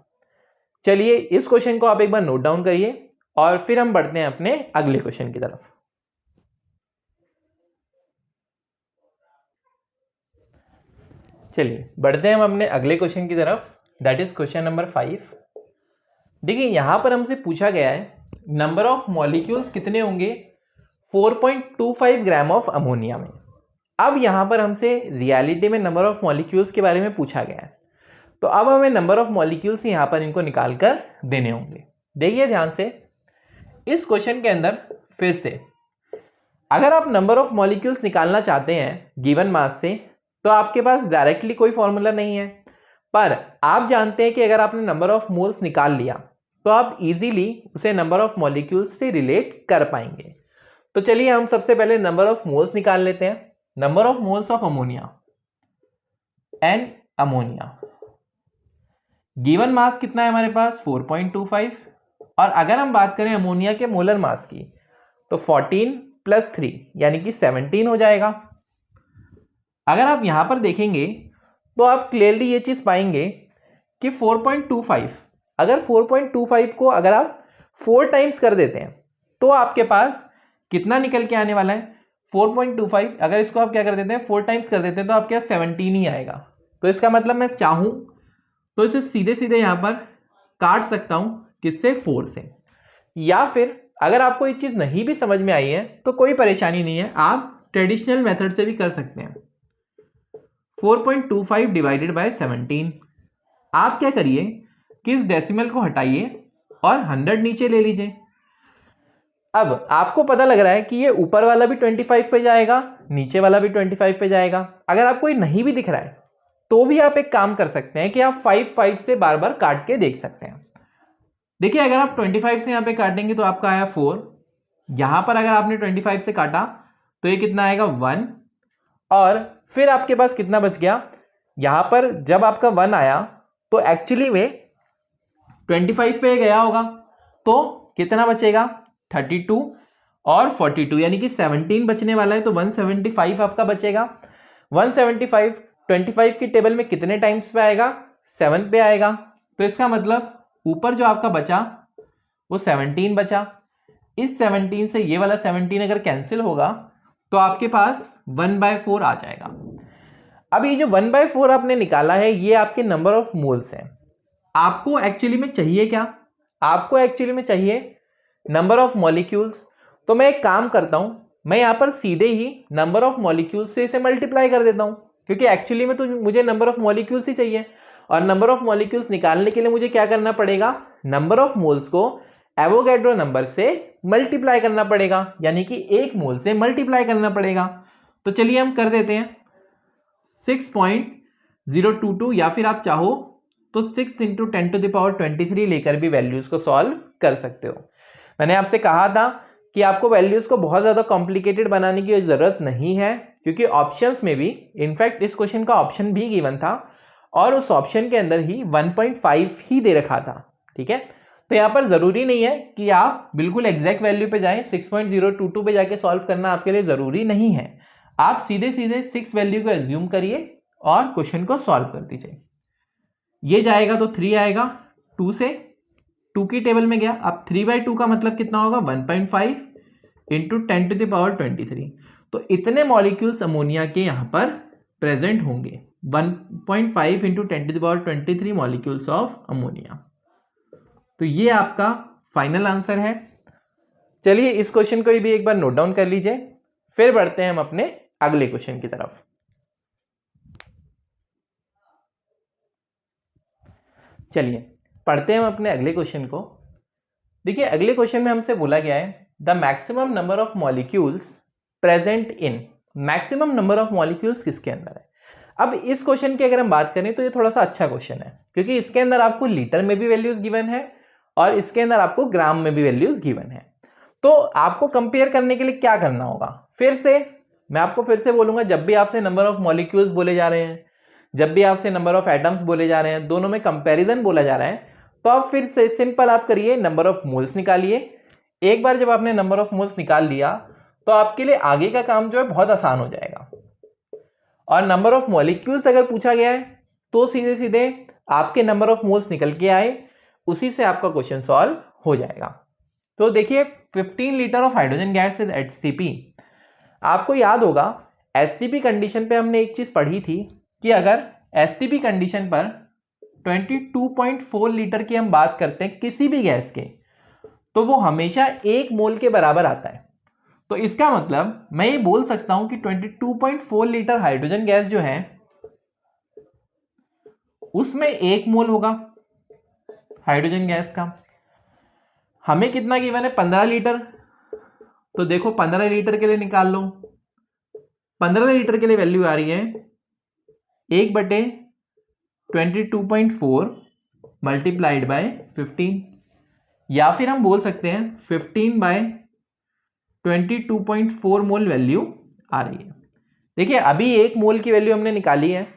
चलिए इस क्वेश्चन को आप एक बार नोट डाउन करिए और फिर हम बढ़ते हैं अपने अगले क्वेश्चन की तरफ। चलिए बढ़ते हैं हम अपने अगले क्वेश्चन की तरफ, दैट इज क्वेश्चन नंबर 5। देखिए यहां पर हमसे पूछा गया है नंबर ऑफ मॉलिक्यूल्स कितने होंगे 4.25 ग्राम ऑफ अमोनिया में। अब यहां पर हमसे रियलिटी में नंबर ऑफ मॉलिक्यूल्स के बारे में पूछा गया है, तो अब हमें नंबर ऑफ मॉलिक्यूल्स यहां पर इनको निकाल कर देने होंगे। देखिए ध्यान से इस क्वेश्चन के अंदर फिर से अगर आप नंबर ऑफ मॉलिक्यूल्स निकालना चाहते हैं गिवन मास से तो आपके पास डायरेक्टली कोई फॉर्मूला नहीं है, पर आप जानते हैं कि अगर आपने नंबर ऑफ मोल्स निकाल लिया तो आप इजीली उसे नंबर ऑफ मॉलिक्यूल्स से रिलेट कर पाएंगे। तो चलिए हम सबसे पहले नंबर ऑफ मोल्स निकाल लेते हैं। Number of moles of ammonia, in ammonia, given mass कितना है हमारे पास 4.25, और अगर हम बात करें अमोनिया के मोलर मास की तो 14 + 3 यानी कि 17 हो जाएगा। अगर आप यहां पर देखेंगे तो आप क्लियरली ये चीज पाएंगे कि 4.25, अगर 4.25 को अगर आप 4 टाइम्स कर देते हैं तो आपके पास कितना निकल के आने वाला है 4.25। अगर इसको आप क्या कर देते हैं 4 टाइम्स कर देते हैं तो आपके पास 17 ही आएगा। तो इसका मतलब मैं चाहूं तो इसे सीधे सीधे यहां पर काट सकता हूं, किससे 4 से। या फिर अगर आपको ये चीज नहीं भी समझ में आई है तो कोई परेशानी नहीं है, आप ट्रेडिशनल मेथड से भी कर सकते हैं। 4.25 डिवाइडेड बाय 17, आप क्या करिए कि इस डेसिमल को हटाइए और 100 नीचे ले लीजिए। अब आपको पता लग रहा है कि ये ऊपर वाला भी 25 पे जाएगा, नीचे वाला भी 25 पे जाएगा। अगर आपको ये नहीं भी दिख रहा है तो भी आप एक काम कर सकते हैं कि आप 5 से बार बार काट के देख सकते हैं। देखिए अगर आप 25 से यहां पे काटेंगे तो आपका आया 4, यहां पर अगर आपने 25 से काटा तो ये कितना आएगा 1, और फिर आपके पास कितना बच गया, यहां पर जब आपका 1 आया तो एक्चुअली में 25 पे गया होगा तो कितना बचेगा 32 और 42 यानी कि 17 बचने वाला है, तो 175 आपका बचेगा। 175 25 की टेबल में कितने टाइम्स पे आएगा 7 पे आएगा, तो इसका मतलब ऊपर जो आपका बचा वो 17 बचा। इस 17 से ये वाला 17 अगर कैंसिल होगा तो आपके पास 1/4 आ जाएगा। अब ये जो 1/4 आपने निकाला है ये आपके नंबर ऑफ मोल्स हैं। आपको एक्चुअली में चाहिए क्या, आपको एक्चुअली में चाहिए नंबर ऑफ मॉलिक्यूल्स। तो मैं एक काम करता हूं, मैं यहां पर सीधे ही नंबर ऑफ मॉलिक्यूल्स से इसे मल्टीप्लाई कर देता हूं, क्योंकि एक्चुअली में तो मुझे नंबर ऑफ मॉलिक्यूल्स ही चाहिए, और नंबर ऑफ मॉलिक्यूल्स निकालने के लिए मुझे क्या करना पड़ेगा, नंबर ऑफ मोल्स को एवोगैड्रो नंबर से मल्टीप्लाई करना पड़ेगा, यानी कि एक मोल से मल्टीप्लाई करना पड़ेगा। तो चलिए हम कर देते हैं 6.022, या फिर आप चाहो तो 6 × 10⁻23 लेकर भी वैल्यूज को सॉल्व कर सकते हो। मैंने आपसे कहा था कि आपको वैल्यूज को बहुत ज्यादा कॉम्प्लिकेटेड बनाने की जरूरत नहीं है, क्योंकि ऑप्शंस में भी इनफैक्ट इस क्वेश्चन का ऑप्शन भी गिवन था और उस ऑप्शन के अंदर ही 1.5 ही दे रखा था। ठीक है, तो यहां पर जरूरी नहीं है कि आप बिल्कुल एग्जैक्ट वैल्यू पे जाएं, 6.022 पे जाके सॉल्व करना आपके लिए जरूरी नहीं है। आप सीधे सीधे 6 वैल्यू को एज्यूम करिए और क्वेश्चन को सॉल्व कर दीजिए। ये जाएगा तो 3 आएगा, 2 से 2 की टेबल में गया। अब 3/2 का मतलब कितना होगा 1.5 × 10⁻23। तो इतने मॉलिक्यूल्स अमोनिया के यहां पर प्रेजेंट होंगे, 1.5 × 10⁻23 मॉलिक्यूल्स ऑफ अमोनिया। तो ये आपका फाइनल आंसर है। चलिए इस क्वेश्चन को भी एक बार नोट डाउन कर लीजिए, फिर बढ़ते हैं हम अपने अगले क्वेश्चन की तरफ। चलिए पढ़ते हैं हम अपने अगले क्वेश्चन को। देखिए अगले क्वेश्चन में हमसे बोला गया है the maximum number of molecules present in, maximum number of molecules किसके अंदर है। अब इस क्वेश्चन की अगर हम बात करें तो ये थोड़ा सा अच्छा क्वेश्चन है, क्योंकि इसके अंदर आपको लीटर में भी वैल्यूज गिवन है और इसके अंदर आपको ग्राम में भी वैल्यूज गिवन है। तो आपको कंपेयर करने के लिए क्या करना होगा, मैं आपको फिर से बोलूंगा, जब भी आपसे नंबर ऑफ मॉलिक्यूल्स बोले जा रहे हैं, जब भी आपसे नंबर ऑफ एटम्स बोले जा रहे हैं, दोनों में कंपैरिजन बोला जा रहा है, तो आप फिर से सिंपल आप करिए, नंबर ऑफ मोल्स निकालिए। एक बार जब आपने नंबर ऑफ मोल्स निकाल लिया तो आपके लिए आगे का काम जो है बहुत आसान हो जाएगा। और नंबर ऑफ मॉलिक्यूल्स अगर पूछा गया है तो सीधे सीधे आपके नंबर ऑफ मोल्स निकल के आए, उसी से आपका क्वेश्चन सॉल्व हो जाएगा। तो देखिए 15 litre of hydrogen gas is HCP. आपको याद होगा एसटीपी कंडीशन पे हमने एक चीज पढ़ी थी कि अगर एसटीपी कंडीशन पर 22.4 लीटर की हम बात करते हैं किसी भी गैस के, तो वो हमेशा 1 मोल के बराबर आता है। तो इसका मतलब मैं ये बोल सकता हूं कि 22.4 लीटर हाइड्रोजन गैस जो है उसमें 1 मोल होगा हाइड्रोजन गैस का। हमें कितना गिवन है, 15 लीटर। तो देखो 15 लीटर के लिए निकाल लो, 15 लीटर के लिए वैल्यू आ रही है 1/22.4 मल्टीप्लाइड बाय 15, या फिर हम बोल सकते हैं 15/22.4 मोल वैल्यू आ रही है। देखिए अभी 1 मोल की वैल्यू हमने निकाली है,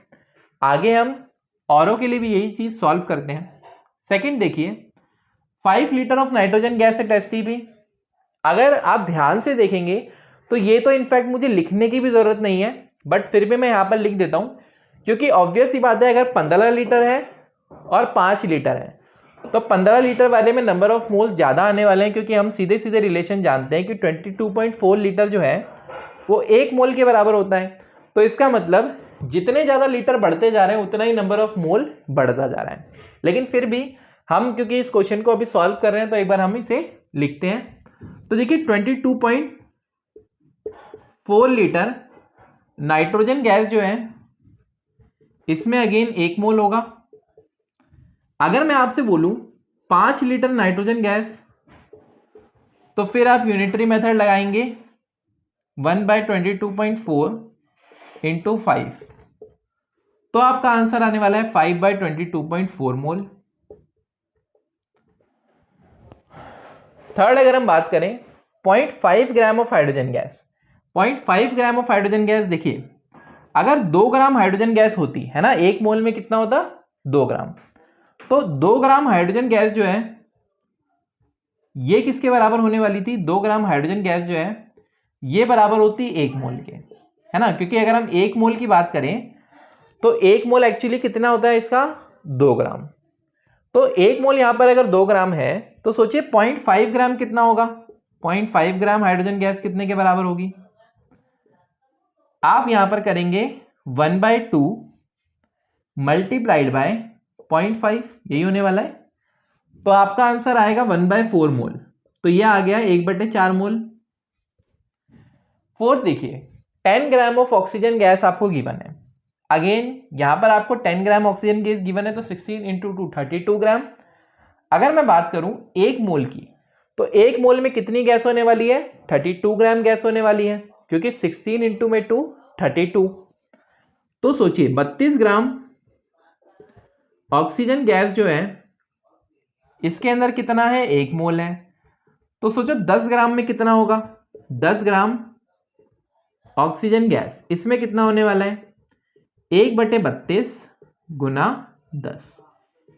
आगे हम औरों के लिए भी यही चीज सॉल्व करते हैं। सेकंड देखिए 5 litre of nitrogen gas at STP. अगर आप ध्यान से देखेंगे तो ये तो इनफैक्ट मुझे लिखने की भी जरूरत नहीं है, बट फिर भी मैं यहां पर लिख देता हूं, क्योंकि ऑब्वियस ही बात है अगर 15 लीटर है और 5 लीटर है तो 15 लीटर वाले में नंबर ऑफ मोल्स ज्यादा आने वाले हैं, क्योंकि हम सीधे सीधे रिलेशन जानते हैं कि 22.4 लीटर जो है वो 1 मोल के बराबर होता है। तो इसका मतलब जितने ज्यादा लीटर बढ़ते जा रहे हैं उतना ही नंबर ऑफ मोल बढ़ता जा रहा है। लेकिन फिर भी हम क्योंकि इस क्वेश्चन को अभी सॉल्व कर रहे हैं तो एक बार हम इसे लिखते हैं। तो देखिए 22.4 लीटर नाइट्रोजन गैस जो है इसमें अगेन 1 मोल होगा। अगर मैं आपसे बोलूं 5 लीटर नाइट्रोजन गैस, तो फिर आप यूनिटरी मेथड लगाएंगे 1/22.4 इंटू 5, तो आपका आंसर आने वाला है 5/22.4 मोल। थर्ड अगर हम बात करें 0.5 gram of hydrogen gas, 0.5 gram of hydrogen gas, देखिए अगर 2 ग्राम हाइड्रोजन गैस होती है ना, 1 मोल में कितना होता, 2 ग्राम, तो 2 ग्राम हाइड्रोजन गैस जो है ये किसके बराबर होने वाली थी, 2 ग्राम हाइड्रोजन गैस जो है ये बराबर होती 1 मोल के, है ना। क्योंकि अगर हम 1 मोल की बात करें तो 1 मोल एक्चुअली कितना होता है इसका, 2 ग्राम। तो 1 मोल यहां पर अगर 2 ग्राम है तो सोचिए 0.5 ग्राम कितना होगा, 0.5 ग्राम हाइड्रोजन गैस कितने के बराबर होगी। आप यहां पर करेंगे 1/2 मल्टीप्लाइड बाय 0.5, यही होने वाला है। तो आपका आंसर आएगा 1/4 मोल। तो यह आ गया 1/4 मोल। फोर्थ देखिए 10 ग्राम ऑफ ऑक्सीजन गैस आपको गिवन है। अगेन यहां पर आपको 10 ग्राम ऑक्सीजन गैस गिवन है, तो 16 इंटू 2 32 ग्राम। अगर मैं बात करूं 1 मोल की, तो 1 मोल में कितनी गैस होने वाली है, 32 ग्राम गैस होने वाली है, क्योंकि 16 इंटू में 2 32। तो सोचिए 32 ग्राम ऑक्सीजन गैस जो है इसके अंदर कितना है, 1 मोल है। तो सोचो 10 ग्राम में कितना होगा, 10 ग्राम ऑक्सीजन गैस इसमें कितना होने वाला है, 1/32 गुना 10,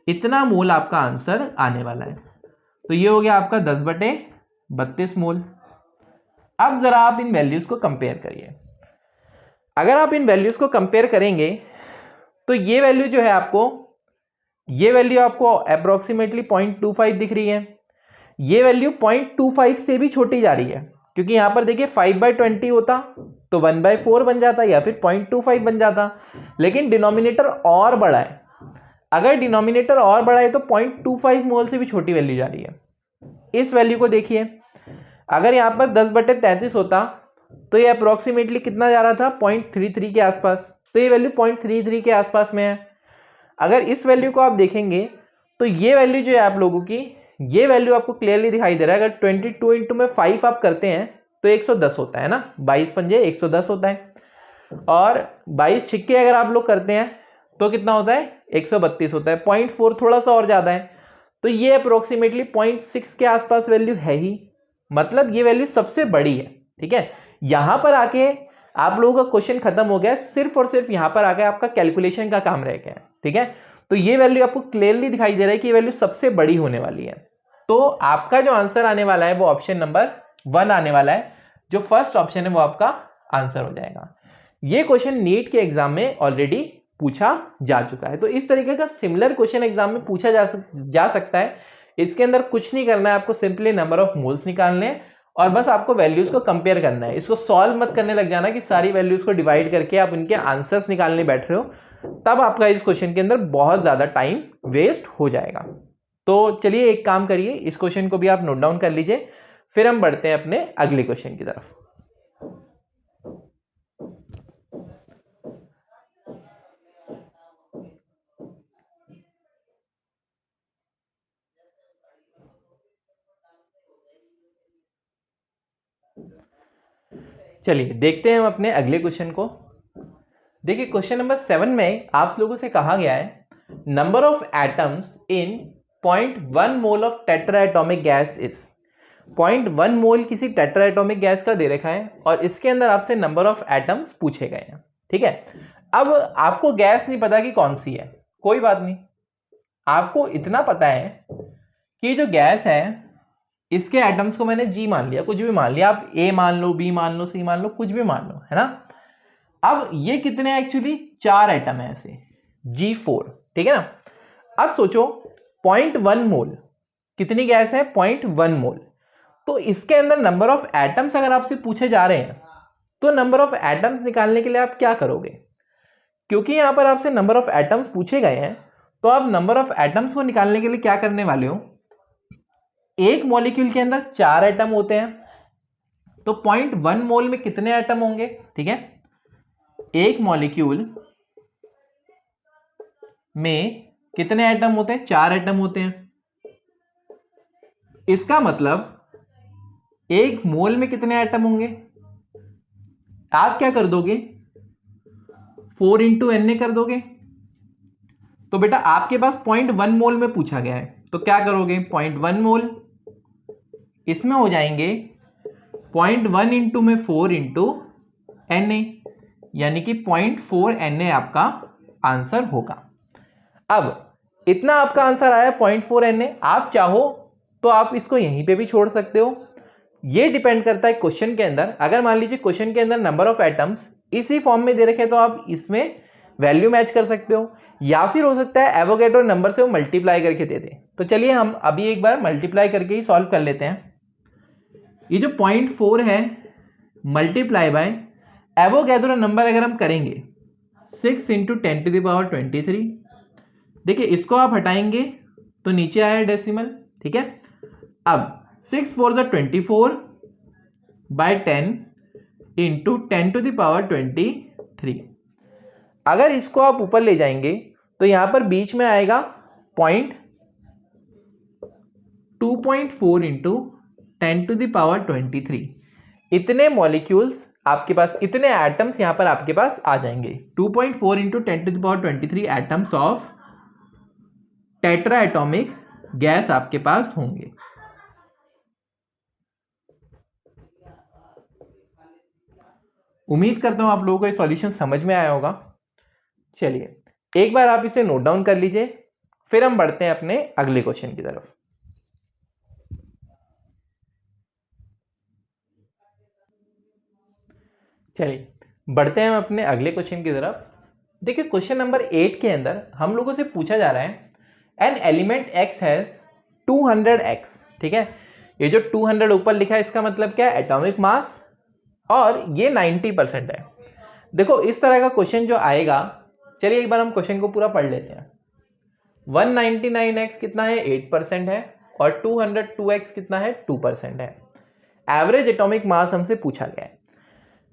इतना मोल आपका आंसर आने वाला है। तो ये हो गया आपका 10/32 मोल। अब जरा आप इन वैल्यूज को कंपेयर करिए। अगर आप इन वैल्यूज को कंपेयर करेंगे तो ये वैल्यू जो है आपको, ये वैल्यू आपको अप्रोक्सीमेटली 0.25 दिख रही है, ये वैल्यू 0.25 से भी छोटी जा रही है, क्योंकि यहां पर देखिए 5/20 होता तो 1/4 बन जाता या फिर 0.25 बन जाता, लेकिन डिनोमिनेटर और बड़ा है। अगर डिनोमिनेटर और बड़ा है तो 0.25 मोल से भी छोटी वैल्यू जा रही है। इस वैल्यू को देखिए, अगर यहां पर 10/33 होता तो ये अप्रोक्सीमेटली कितना जा रहा था, 0.33 के आसपास, तो ये वैल्यू 0.33 के आसपास में है। अगर इस वैल्यू को आप देखेंगे तो ये वैल्यू जो है आप लोगों की, ये वैल्यू आपको क्लियरली दिखाई दे रहा है। अगर 22 इंटू में 5 आप करते हैं तो 110 होता है ना, 22 पंजे 110 होता है। और 22 छिक्के अगर आप लोग करते हैं तो कितना होता है, 132 होता है। 0.4 थोड़ा सा और ज्यादा है, तो ये अप्रोक्सीमेटली 0.6 के आसपास वैल्यू है ही, मतलब ये वैल्यू सबसे बड़ी है। ठीक है, यहां पर आके आप लोगों का क्वेश्चन खत्म हो गया, सिर्फ और सिर्फ यहां पर आके आपका कैलकुलेशन का काम रह गया है। ठीक है, तो ये वैल्यू आपको क्लियरली दिखाई दे रहा है कि ये वैल्यू सबसे बड़ी होने वाली है। तो आपका जो आंसर आने वाला है वो ऑप्शन नंबर 1 आने वाला है, जो फर्स्ट ऑप्शन है वो आपका आंसर हो जाएगा। ये क्वेश्चन नीट के एग्जाम में ऑलरेडी पूछा जा चुका है। तो इस तरीके का सिमिलर क्वेश्चन एग्जाम में पूछा जा सकता है। इसके अंदर कुछ नहीं करना है, आपको सिंपली नंबर ऑफ मोल्स निकालने हैं और बस आपको वैल्यूज को कंपेयर करना है। इसको सॉल्व मत करने लग जाना कि सारी वैल्यूज को डिवाइड करके आप इनके आंसर्स निकालने बैठ रहे हो, तब आपका इस क्वेश्चन के अंदर बहुत ज्यादा टाइम वेस्ट हो जाएगा। तो चलिए एक काम करिए, इस क्वेश्चन को भी आप नोट डाउन कर लीजिए, फिर हम बढ़ते हैं अपने अगले क्वेश्चन की तरफ। चलिए देखते हैं हम अपने अगले क्वेश्चन को। देखिए क्वेश्चन नंबर 7 में आप लोगों से कहा गया है number of atoms in 0.1 mole of tetraatomic gas is. 0.1 mole किसी टेट्राएटॉमिक गैस का दे रखा है और इसके अंदर आपसे नंबर ऑफ एटम्स पूछे गए हैं। ठीक है, अब आपको गैस नहीं पता कि कौन सी है, कोई बात नहीं, आपको इतना पता है कि जो गैस है इसके एटम्स को मैंने जी मान लिया, कुछ भी मान लिया, आप ए मान लो, बी मान लो, सी मान लो, कुछ भी मान लो, है ना। अब ये कितने एक्चुअली 4 एटम है ऐसे, G4। ठीक है ना। अब सोचो 0.1 मोल कितनी गैस है, 0.1 मोल। तो इसके अंदर नंबर ऑफ एटम्स अगर आपसे पूछे जा रहे हैं तो नंबर ऑफ एटम्स निकालने के लिए आप क्या करोगे, क्योंकि यहां पर आपसे नंबर ऑफ एटम्स पूछे गए हैं, तो आप नंबर ऑफ एटम्स को निकालने के लिए क्या करने वाले हो, एक मॉलिक्यूल के अंदर 4 एटम होते हैं, तो 0.1 मोल में कितने एटम होंगे। ठीक है, एक मॉलिक्यूल में कितने एटम होते हैं, 4 एटम होते हैं। इसका मतलब एक मोल में कितने एटम होंगे, आप क्या कर दोगे, 4 इंटू एन कर दोगे। तो बेटा आपके पास 0.1 मोल में पूछा गया है, तो क्या करोगे, 0.1 मोल इसमें हो जाएंगे 0.1 इंटू में 4 इंटू एन, यानी कि 0.4 एन आपका आंसर होगा। अब इतना आपका आंसर आया 0.4 एन। आप चाहो तो आप इसको यहीं पे भी छोड़ सकते हो, ये डिपेंड करता है क्वेश्चन के अंदर। अगर मान लीजिए क्वेश्चन के अंदर नंबर ऑफ एटम्स इसी फॉर्म में दे रखे तो आप इसमें वैल्यू मैच कर सकते हो, या फिर हो सकता है एवोगैड्रो नंबर से वो मल्टीप्लाई करके दे दे। तो चलिए हम अभी एक बार मल्टीप्लाई करके ही सॉल्व कर लेते हैं। ये जो 0.4 है मल्टीप्लाई बाय एवोगैड्रो नंबर अगर हम करेंगे 6 इंटू 10 टू द पावर 23, देखिए इसको आप हटाएंगे तो नीचे आया डेसिमल। ठीक है, अब 6 4 ज़ा 24 by 10 into 10 to the power 23। अगर इसको आप ऊपर ले जाएंगे तो यहां पर बीच में आएगा 2.4 इंटू 10 टू द पावर 23। इतने मॉलिक्यूल्स आपके पास, इतने एटम्स यहां पर आपके पास आ जाएंगे। 2.4 into 10 to the power 23 atoms of tetra atomic gas आपके पास होंगे। उम्मीद करता हूं आप लोगों को ये सॉल्यूशन समझ में आया होगा। चलिए एक बार आप इसे नोट डाउन कर लीजिए, फिर हम बढ़ते हैं अपने अगले क्वेश्चन की तरफ। चलिए बढ़ते हैं हम अपने अगले क्वेश्चन की तरफ। देखिए क्वेश्चन नंबर 8 के अंदर हम लोगों से पूछा जा रहा है an element x has 200x। ठीक है, ये जो 200 ऊपर लिखा है इसका मतलब क्या है, एटॉमिक मास, और ये 90% है। देखो इस तरह का क्वेश्चन जो आएगा, चलिए एक बार हम क्वेश्चन को पूरा पढ़ लेते हैं। 199x कितना है, 8% है, और 202x कितना है, 2% है। एवरेज एटॉमिक मास हमसे पूछा गया है।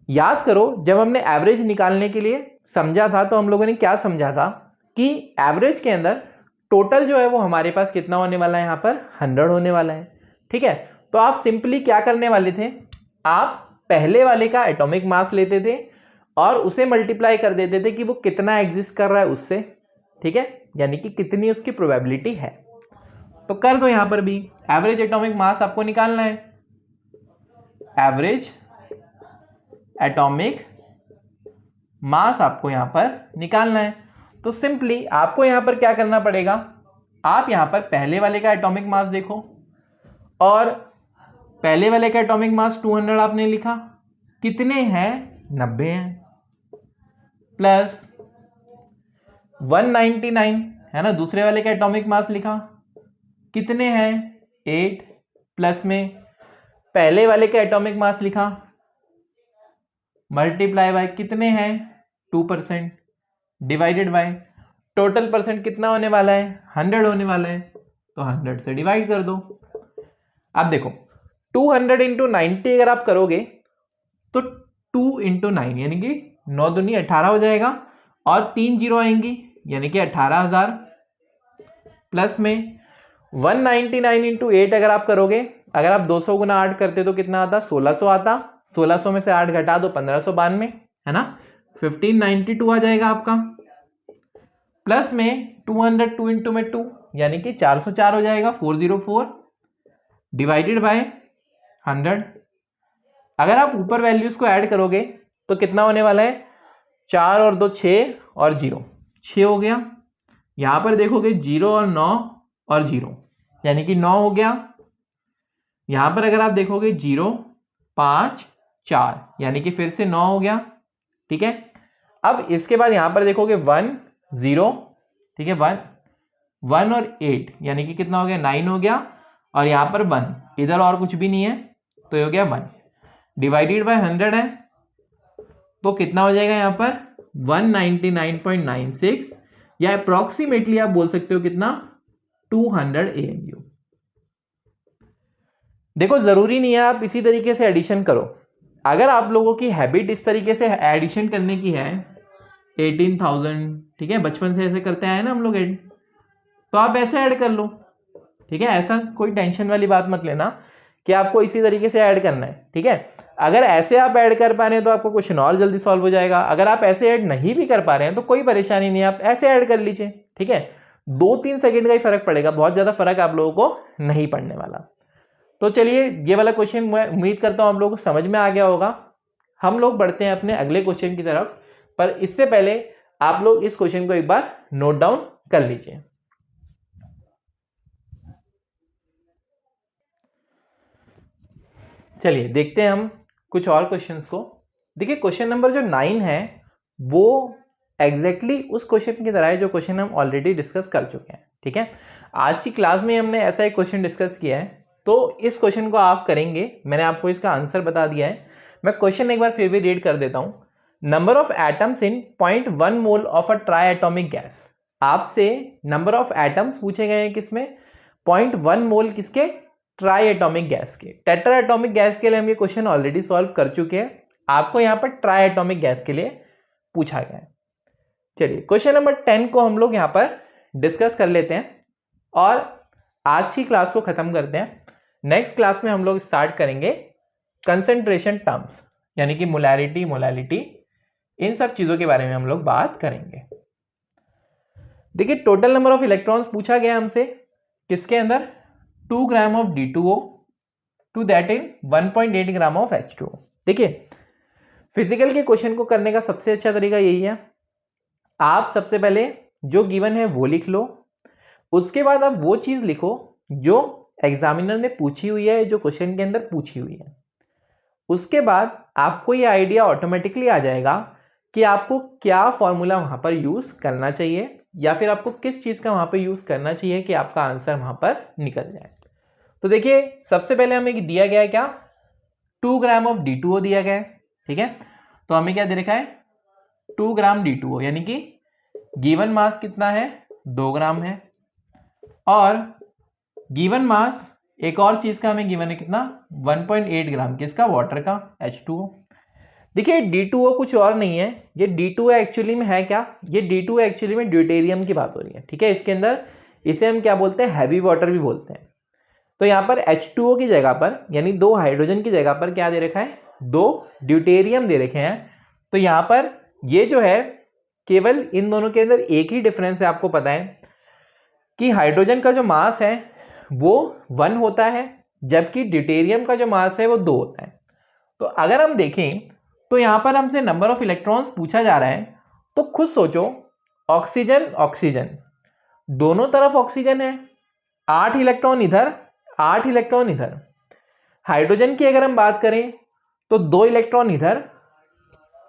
याद करो जब हमने एवरेज निकालने के लिए समझा था तो हम लोगों ने क्या समझा था कि एवरेज के अंदर टोटल जो है वो हमारे पास कितना होने वाला है, यहाँ पर 100 होने वाला है। ठीक है, तो आप सिंपली क्या करने वाले थे, आप पहले वाले का एटॉमिक मास लेते थे और उसे मल्टीप्लाई कर देते थे कि वो कितना एग्जिस्ट कर रहा है उससे। ठीक है, यानी कि कितनी उसकी प्रोबेबिलिटी है। तो कर दो यहां पर भी, एवरेज एटॉमिक मास आपको निकालना है, एवरेज एटॉमिक मास आपको यहां पर निकालना है। तो सिंपली आपको यहां पर क्या करना पड़ेगा, आप यहां पर पहले वाले का एटॉमिक मास देखो, और पहले वाले का एटॉमिक मास 200 आपने लिखा, कितने हैं, 90 हैं, प्लस 199 है ना, दूसरे वाले का एटॉमिक मास लिखा, कितने हैं, 8, प्लस में पहले वाले का एटॉमिक मास लिखा, मल्टीप्लाई बाय कितने हैं, 2%, डिवाइडेड बाय टोटल परसेंट कितना होने वाला है, 100 होने वाला है, तो 100 से डिवाइड कर दो। अब देखो 200 इंटू 90 अगर आप करोगे तो 2 इंटू 9 यानी कि 9 दूनी 18 हो जाएगा, और 3 जीरो आएंगी यानी कि 18,000, प्लस में 199 इंटू 8 अगर आप करोगे, अगर आप 200 गुना 8 करते तो कितना आता, 1600 आता, 1600 में से 8 घटा दो 1592 है ना, 1592 आ जाएगा आपका, प्लस में 202 इंटू में 2 यानी कि 404 हो जाएगा, 404, डिवाइडेड बाय 100। अगर आप ऊपर वैल्यूज को ऐड करोगे तो कितना होने वाला है, 4 और 2 6 और 0 6 हो गया, यहां पर देखोगे 0 और 9 और 0 यानी कि 9 हो गया, यहां पर अगर आप देखोगे 0 5 4 यानी कि फिर से 9 हो गया। ठीक है, अब इसके बाद यहां पर देखोगे 1 0, ठीक है, 1 और 8 यानी कि कितना हो गया, 9 हो गया, और यहां पर 1, इधर और कुछ भी नहीं है तो ये हो गया 1, डिवाइडेड बाय 100 है तो कितना हो जाएगा यहाँ पर 199.96, या अप्रोक्सीमेटली आप बोल सकते हो कितना, 200 AMU। देखो जरूरी नहीं है आप इसी तरीके से एडिशन करो, अगर आप लोगों की हैबिट इस तरीके से एडिशन करने की है 18,000, ठीक है, बचपन से ऐसे करते आए ना हम लोग ऐड, तो आप ऐसे ऐड कर लो। ठीक है, ऐसा कोई टेंशन वाली बात मत लेना कि आपको इसी तरीके से ऐड करना है। ठीक है, अगर ऐसे आप ऐड कर पा रहे हैं तो आपको क्वेश्चन और जल्दी सॉल्व हो जाएगा, अगर आप ऐसे ऐड नहीं भी कर पा रहे हैं तो कोई परेशानी नहीं है, आप ऐसे ऐड कर लीजिए। ठीक है, 2-3 सेकंड का ही फर्क पड़ेगा, बहुत ज्यादा फर्क आप लोगों को नहीं पड़ने वाला। तो चलिए ये वाला क्वेश्चन मैं उम्मीद करता हूं आप लोगों को समझ में आ गया होगा। हम लोग बढ़ते हैं अपने अगले क्वेश्चन की तरफ, पर इससे पहले आप लोग इस क्वेश्चन को एक बार नोट डाउन कर लीजिए। चलिए देखते हैं हम कुछ और क्वेश्चंस को। देखिए क्वेश्चन नंबर जो 9 है वो एग्जैक्टली उस क्वेश्चन की तरह है जो क्वेश्चन हम ऑलरेडी डिस्कस कर चुके हैं। ठीक है, आज की क्लास में हमने ऐसा एक क्वेश्चन डिस्कस किया है, तो इस क्वेश्चन को आप करेंगे, मैंने आपको इसका आंसर बता दिया है। मैं क्वेश्चन एक बार फिर भी रीड कर देता हूं। Number of atoms in 0.1 mole of a try atomic gas. आपसे नंबर ऑफ एटम्स पूछे गए हैं किसमें, 0.1 मोल किसके, ट्राई एटॉमिक गैस के। टेट्रा एटॉमिक गैस के लिए हम ये क्वेश्चन ऑलरेडी सॉल्व कर चुके हैं, आपको यहां पर ट्राई एटॉमिक गैस के लिए पूछा गया है। चलिए क्वेश्चन नंबर 10 को हम लोग यहां पर डिस्कस कर लेते हैं और आज की क्लास को खत्म करते हैं। नेक्स्ट क्लास में हम लोग स्टार्ट करेंगे कंसंट्रेशन टर्म्स, यानी कि मोलैरिटी, मोलैलिटी, इन सब चीजों के बारे में हम लोग बात करेंगे। देखिए टोटल नंबर ऑफ इलेक्ट्रॉन्स पूछा गया हमसे किसके अंदर, 2 gram of D2O to that in 1.8 gram of H2O। देखिए फिजिकल के क्वेश्चन को करने का सबसे अच्छा तरीका यही है, आप सबसे पहले जो गिवन है वो लिख लो, उसके बाद आप वो चीज लिखो जो एग्जामिनर ने पूछी हुई है, जो क्वेश्चन के अंदर पूछी हुई है। उसके बाद आपको ये आइडिया ऑटोमेटिकली आ जाएगा कि आपको क्या फॉर्मूला वहां पर यूज करना चाहिए, या फिर आपको किस चीज का वहां पर यूज करना चाहिए कि आपका आंसर वहां पर निकल जाए। तो देखिए सबसे पहले हमें दिया गया है क्या, 2 ग्राम ऑफ D2O दिया गया है। ठीक है, तो हमें क्या दे रखा है, 2 ग्राम D2O, यानी कि गिवन मास कितना है, 2 ग्राम है, और गिवन मास एक और चीज का हमें गिवन है कितना, 1.8 ग्राम किसका, वाटर का, H2O। देखिए D2O कुछ और नहीं है, ये D2O एक्चुअली में है क्या, ये D2O एक्चुअली में ड्यूटेरियम की बात हो रही है। ठीक है, इसके अंदर इसे हम क्या बोलते हैं, हैवी वाटर भी बोलते हैं। तो यहाँ पर H2O की जगह पर यानी 2 हाइड्रोजन की जगह पर क्या दे रखा है, 2 ड्यूटेरियम दे रखे हैं। तो यहाँ पर ये जो है केवल इन दोनों के अंदर एक ही डिफरेंस है, आपको पता है कि हाइड्रोजन का जो मास है वो 1 होता है, जबकि ड्यूटेरियम का जो मास है वो 2 होता है। तो अगर हम देखें तो यहाँ पर हमसे नंबर ऑफ इलेक्ट्रॉन्स पूछा जा रहा है, तो खुद सोचो, ऑक्सीजन ऑक्सीजन दोनों तरफ ऑक्सीजन है, 8 इलेक्ट्रॉन इधर 8 इलेक्ट्रॉन इधर। हाइड्रोजन की अगर हम बात करें तो 2 इलेक्ट्रॉन इधर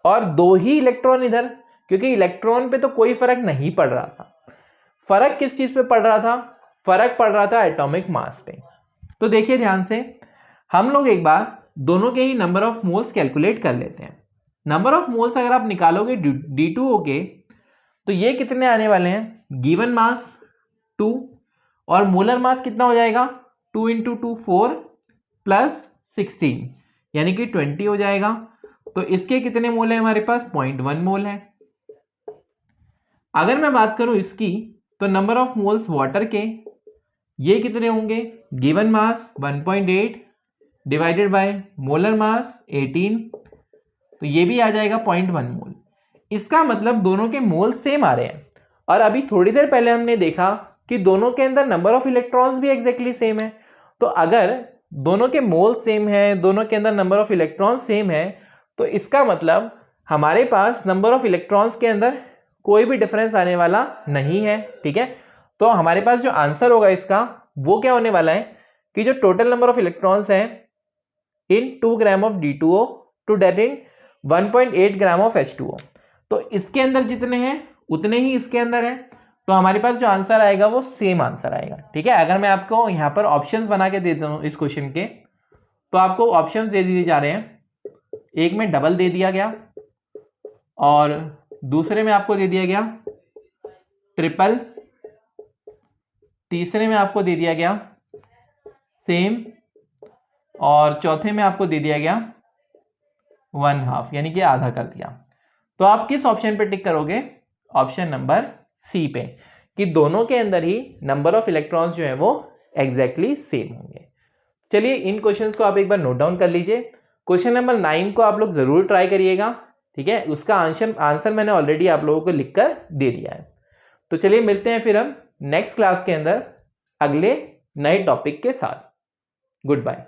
और 2 ही इलेक्ट्रॉन इधर, क्योंकि इलेक्ट्रॉन पे तो कोई फर्क नहीं पड़ रहा था। फर्क किस चीज पे पड़ रहा था, फर्क पड़ रहा था एटॉमिक मास पे। तो देखिए ध्यान से, हम लोग एक बार दोनों के ही नंबर ऑफ मोल्स कैलकुलेट कर लेते हैं। नंबर ऑफ मोल्स अगर आप निकालोगे D2O के, तो ये कितने आने वाले हैं, गिवन मास 2 और मोलर मास कितना हो जाएगा, 2 × 2 4 प्लस 16 यानी कि 20 हो जाएगा। तो इसके कितने मोल है हमारे पास, 0.1 मोल है। अगर मैं बात करूं इसकी, तो नंबर ऑफ मोल्स वाटर के ये कितने होंगे, given mass 1.8 divided bye molar मास 18, तो ये भी आ जाएगा 0.1 मोल। इसका मतलब दोनों के मोल सेम आ रहे हैं। और अभी थोड़ी देर पहले हमने देखा कि दोनों के अंदर नंबर ऑफ इलेक्ट्रॉन्स भी एग्जैक्टली सेम है। तो अगर दोनों के मोल सेम है, दोनों के अंदर नंबर ऑफ इलेक्ट्रॉन्स सेम है, तो इसका मतलब हमारे पास नंबर ऑफ इलेक्ट्रॉन्स के अंदर कोई भी डिफरेंस आने वाला नहीं है। ठीक है, तो हमारे पास जो आंसर होगा इसका वो क्या होने वाला है कि जो टोटल नंबर ऑफ इलेक्ट्रॉन्स है in 2 gram of D2O to that in 1.8 gram of H2O, तो इसके अंदर जितने हैं उतने ही इसके अंदर है। तो हमारे पास जो आंसर आएगा वो सेम आंसर आएगा। ठीक है, अगर मैं आपको यहाँ पर ऑप्शंस बना के देता हूँ इस क्वेश्चन के, तो आपको ऑप्शंस दे दिए जा रहे हैं। एक में डबल दे दिया गया और दूसरे में आपको दे दिया गया ट्रिपल, तीसरे में आपको दे दिया गया सेम और चौथे में आपको दे दिया गया 1/2 यानी कि आधा कर दिया। तो आप किस ऑप्शन पे टिक करोगे, ऑप्शन नंबर सी पे, कि दोनों के अंदर ही नंबर ऑफ इलेक्ट्रॉन्स जो है वो एग्जैक्टली सेम होंगे। चलिए इन क्वेश्चंस को आप एक बार नोट डाउन कर लीजिए। क्वेश्चन नंबर 9 को आप लोग जरूर ट्राई करिएगा। ठीक है, उसका आंसर मैंने ऑलरेडी आप लोगों को लिखकर दे दिया है। तो चलिए मिलते हैं फिर हम नेक्स्ट क्लास के अंदर अगले नए टॉपिक के साथ। Good bye.